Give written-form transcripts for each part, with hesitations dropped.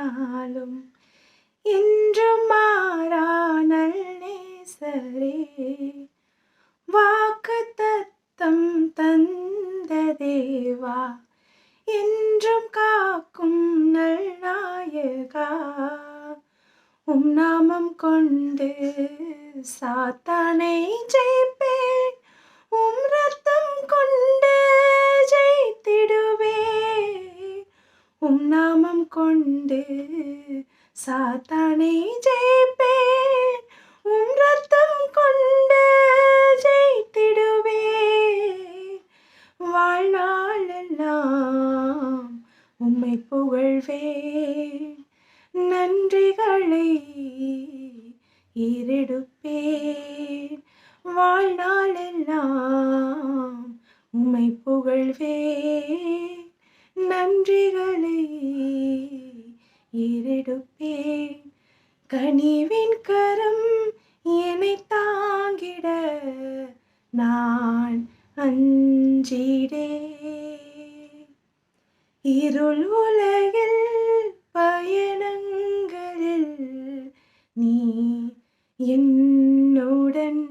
நாளும் என்றும் மாறானல் நேசரே வாக்குத்தத்தம் தந்த தேவா என்றும் காக்கும் நல்நாயகா உம் நாமம் கொண்டு சாத்தானை ஜெயிப்பேன் உம் ரத்தம் கொண்டு ஜெயித்திடுவே உம் நாமம் கொண்டு சாத்தானை ஜெயிப்பேன் உம் ரத்தம் கொண்டு ஜெயித்திடுவே வாழ்நாளெல்லாம் உம்மை புகழ்வேன் நன்றிகளை ஏறெடுப்பேன் வாழ்நாளெல்லாம் உம்மை புகழ்வேன் நன்றிகளை ஏறெடுப்பேன் கனிவின் கரம் என்னை தாங்கிட நான் அஞ்சிடே இருள் உலகில் பயணங்களில் நீ என்னுடன்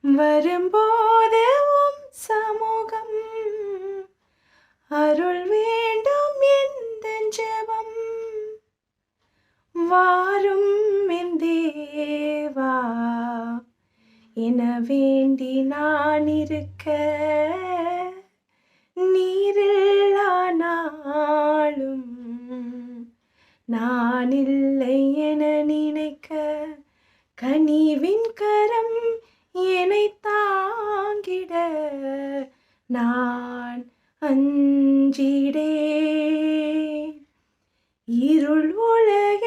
வரும்போது உம் சமூகம் அருள் வேண்டும் எந்த ஜெபம் வாரும் என் தேவா என வேண்டி நான் இருக்க நீரில்லா நாளும் நான் இல்லை என நினைக்க கனிவின் கரம் என்னை தாங்கிட நான் அஞ்சிடே இருள் உலக